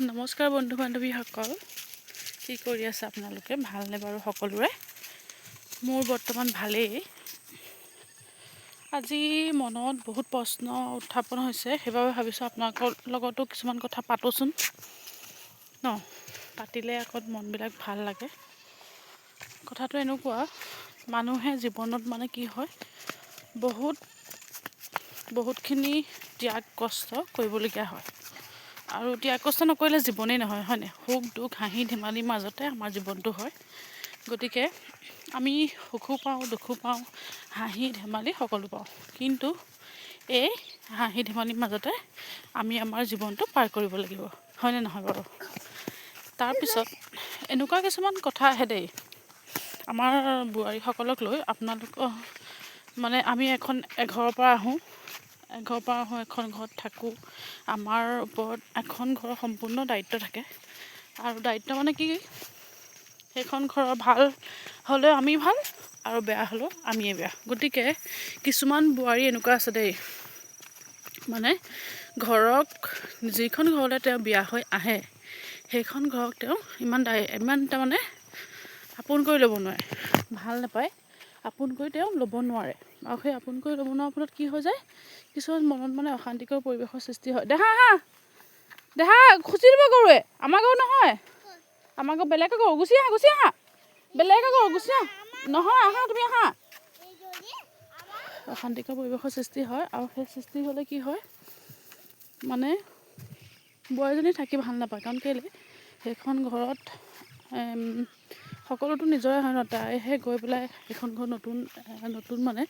নমস্কাৰ বন্ধু বান্ধৱীসকল, কি কৰি আছে আপোনালোকে? ভালনে বাৰু সকলোৰে? মোৰ বৰ্তমান ভালেই। আজি মনত বহুত প্ৰশ্ন উত্থাপন হৈছে, সেইবাবে ভাবিছোঁ আপোনালোকৰ লগতো কিছুমান কথা পাতোচোন ন। পাতিলে আকৌ মনবিলাক ভাল লাগে। কথাটো এনেকুৱা, মানুহে জীৱনত মানে কি হয়, বহুতখিনি ত্যাগ কষ্ট কৰিবলগীয়া হয়। আৰু ত্যাগ কষ্ট নকৰিলে জীৱনেই নহয়, হয়নে? সুখ দুখ হাঁহি ধেমালিৰ মাজতে আমাৰ জীৱনটো হয়। গতিকে আমি সুখো পাওঁ, দুখো পাওঁ, হাঁহি ধেমালি সকলো পাওঁ। কিন্তু এই হাঁহি ধেমালিৰ মাজতে আমি আমাৰ জীৱনটো পাৰ কৰিব লাগিব, হয়নে নহয় বাৰু? তাৰপিছত এনেকুৱা কিছুমান কথা আহে দেই, আমাৰ বোৱাৰীসকলক লৈ। আপোনালোক মানে আমি এঘৰৰ পৰা আহোঁ, এখন ঘৰত থাকোঁ। আমাৰ ওপৰত এখন ঘৰৰ সম্পূৰ্ণ দায়িত্ব থাকে। আৰু দায়িত্ব মানে কি, সেইখন ঘৰৰ ভাল হ'লেও আমি ভাল, আৰু বেয়া হ'লেও আমিয়ে বেয়া। গতিকে কিছুমান বোৱাৰী এনেকুৱা আছে দেই, মানে যিখন ঘৰলৈ তেওঁ বিয়া হৈ আহে, সেইখন ঘৰক তেওঁ ইমান তাৰমানে আপোন কৰি ল'ব নোৱাৰে, ভাল নাপায়, আপোন কৰি তেওঁ ল'ব নোৱাৰে। আৰু সেই আপোন কৰি ল'ব নোৱাৰাৰ ফলত কি হৈ যায়, কিছুমান মনত মানে অশান্তিকৰ পৰিৱেশৰ সৃষ্টি হয়। দেহা খুচি দিব গৰুৱে, আমাৰ গৰু নহয়, আমাৰ গৰু বেলেগৰ গৰু। গুচি আহা, বেলেগৰ গৰু, গুচি আহা। নহয়, আহা তুমি আহা। অশান্তিকৰ পৰিৱেশৰ সৃষ্টি হয়। আৰু সেই সৃষ্টি হ'লে কি হয়, মানে বোৱাৰীজনী থাকি ভাল নাপায়। কাৰণ কেলৈ, সেইখন ঘৰত সকলোতো নিজৰে হয় ন। তাইহে গৈ পেলাই সেইখন ঘৰ নতুন মানে,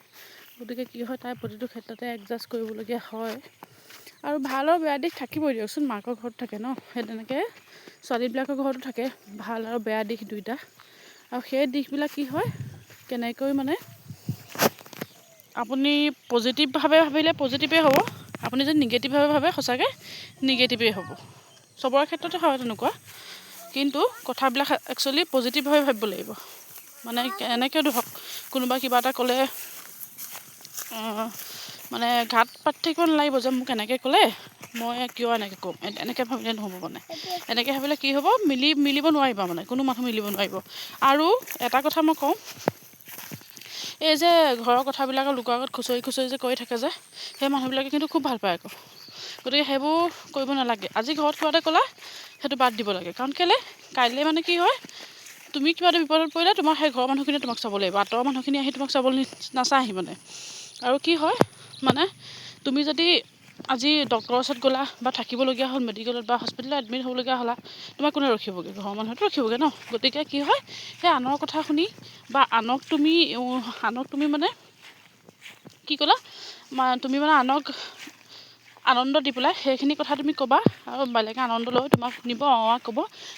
গতিকে কি হয়, তাই প্ৰতিটো ক্ষেত্ৰতে এডজাষ্ট কৰিবলগীয়া হয়। আৰু ভাল আৰু বেয়া দিশ থাকিবই দিয়কচোন, মাকৰ ঘৰত থাকে ন। সেই তেনেকৈ ছোৱালীবিলাকৰ ঘৰতো থাকে ভাল আৰু বেয়া দিশ দুইটা। আৰু সেই দিশবিলাক কি হয়, কেনেকৈ মানে আপুনি পজিটিভভাৱে ভাবিলে পজিটিভেই হ'ব, আপুনি যদি নিগেটিভভাৱে ভাবে সঁচাকৈ নিগেটিভেই হ'ব। চবৰে ক্ষেত্ৰতে হয় তেনেকুৱা, কিন্তু কথাবিলাক একচুৱেলি পজিটিভভাৱে ভাবিব লাগিব। মানে এনেকৈ ধৰক, কোনোবা কিবা এটা ক'লে মানে ঘাট পাতি থাকিব নালাগিব যে মোক এনেকৈ ক'লে মই কিয় এনেকৈ ক'ম, এনেকৈ ভাবিলে নহ'ব। মানে এনেকৈ ভাবিলে কি হ'ব, মিলিব নোৱাৰিব, মানে কোনো মানুহ মিলিব নোৱাৰিব। আৰু এটা কথা মই কওঁ, এই যে ঘৰৰ কথাবিলাকৰ লোকৰ আগত খুচৰি যে কৰি থাকে যে, সেই মানুহবিলাকে কিন্তু খুব ভাল পায় আকৌ। গতিকে সেইবোৰ কৰিব নালাগে। আজি ঘৰত কিবা এটা ক'লা, সেইটো বাদ দিব লাগে। কাৰণ কেলৈ, কাইলৈ মানে কি হয়, তুমি কিবা এটা বিপদত পৰিলে তোমাৰ সেই ঘৰৰ মানুহখিনিয়ে তোমাক চাব লাগিব, আঁতৰৰ মানুহখিনি আহি তোমাক চাবলৈ নাচাহি মানে। আৰু কি হয়, মানে তুমি যদি আজি ডক্টৰৰ ওচৰত গ'লা বা থাকিবলগীয়া হ'ল মেডিকেলত বা হস্পিটেলত এডমিট হ'বলগীয়া হ'লা, তোমাক কোনে ৰখিবগৈ? ঘৰৰ মানুহেতো ৰখিবগৈ ন। গতিকে কি হয়, সেই আনৰ কথা শুনি বা আনক তুমি মানে কি ক'লা, তুমি মানে আনক আনন্দ দি পেলাই সেইখিনি কথা তুমি ক'বা, আৰু বেলেগে আনন্দ লৈ তোমাক শুনিব, ক'ব,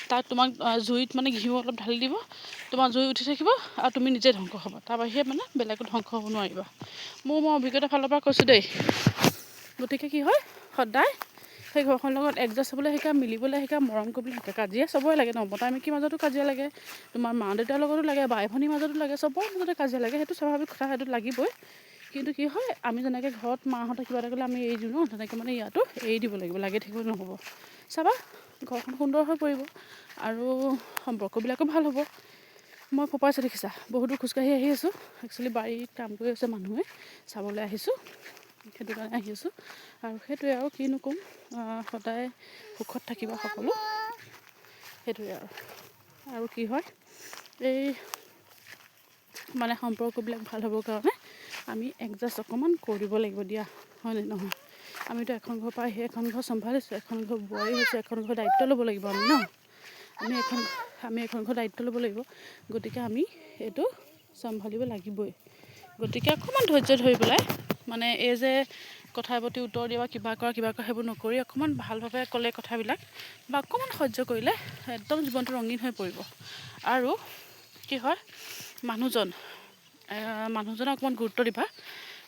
তাত তোমাক জুইত মানে ঘিউ অলপ ঢালি দিব, তোমাৰ জুই উঠি থাকিব, আৰু তুমি নিজে ধ্বংস হ'ব। তাৰ বাহিৰে মানে বেলেগত ধ্বংস হ'ব নোৱাৰিবা। মই অভিজ্ঞতাৰ ফালৰ পৰা কৈছোঁ দেই। গতিকে কি হয়, সদায় সেই ঘৰখনৰ লগত এডজাষ্ট হ'বলৈ শিকা, মিলিবলৈ শিকা, মৰম কৰিবলৈ শিকা। কাজিয়া চবৰে লাগে ন, মতা মাইকীৰ মাজতো কাজিয়া লাগে, তোমাৰ মা দেউতাৰ লগতো লাগে, বাই ভনীৰ মাজতো লাগে, চবৰে মাজতে কাজিয়া লাগে, সেইটো স্বাভাৱিক কথা, সেইটো লাগিবই। কিন্তু কি হয়, আমি যেনেকৈ ঘৰত মাহঁতে কিবা এটা ক'লে আমি এৰি দিওঁ ন, তেনেকৈ মানে ইয়াতো এৰি দিব লাগিব, লাগি থাকিব নহ'ব। চাবা, ঘৰখন সুন্দৰ হৈ পৰিব আৰু সম্পৰ্কবিলাকো ভাল হ'ব। মই পপাইছোঁ দেখিছা, বহুত দূৰ খোজকাঢ়ি আহি আছোঁ। একচুৱেলি বাৰীত কাম কৰি আছে মানুহে, চাবলৈ আহিছোঁ, সেইটো কাৰণে আহি আছোঁ। আৰু সেইটোৱে, আৰু কিনো ক'ম, সদায় সুখত থাকিবা সকলো, সেইটোৱে। আৰু কি হয়, এই মানে সম্পৰ্কবিলাক ভাল হ'বৰ কাৰণে আমি এডজাষ্ট অকণমান কৰি দিব লাগিব দিয়া, হয়নে নহয়? আমিতো এখন ঘৰৰ পৰা আহি এখন ঘৰ চম্ভালিছোঁ, এখন ঘৰ বোৱাৰী হৈছোঁ, এখন ঘৰ দায়িত্ব ল'ব লাগিব আমি ন। আমি এখন ঘৰ দায়িত্ব ল'ব লাগিব। গতিকে আমি এইটো চম্ভালিব লাগিবই। গতিকে অকণমান ধৈৰ্য ধৰি পেলাই, মানে এই যে কথাৰ প্ৰতি উত্তৰ দিয়া বা কিবা কৰা সেইবোৰ নকৰি, অকণমান ভালভাৱে ক'লে কথাবিলাক, বা অকণমান সহ্য কৰিলে একদম জীৱনটো ৰঙীন হৈ পৰিব। আৰু কি হয়, মানুহজনক অকণমান গুৰুত্ব দিবা।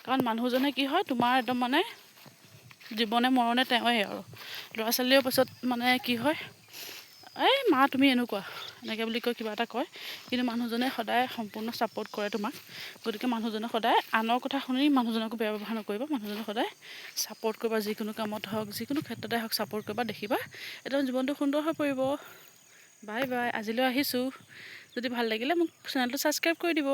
কাৰণ মানুহজনে কি হয়, তোমাৰ একদম মানে জীৱনে মৰণে তেওঁৱেই আৰু। ল'ৰা ছোৱালীৰ পাছত মানে কি হয়, এই মা তুমি এনেকুৱা এনেকৈ বুলি কৈ কিবা এটা কয়, কিন্তু মানুহজনে সদায় সম্পূৰ্ণ ছাপোৰ্ট কৰে তোমাক। গতিকে মানুহজনে সদায় আনৰ কথা শুনি মানুহজনকো বেয়া ব্যৱহাৰ নকৰিবা, মানুহজনক সদায় ছাপোৰ্ট কৰিবা, যিকোনো কামত হওক যিকোনো ক্ষেত্ৰতে হওক ছাপোৰ্ট কৰিবা, দেখিবা একদম জীৱনটো সুন্দৰ হৈ পৰিব। বাই বাই, আজিলৈ আহিছোঁ। যদি ভাল লাগিলে মোক চেনেলটো ছাবস্ক্ৰাইব কৰি দিব।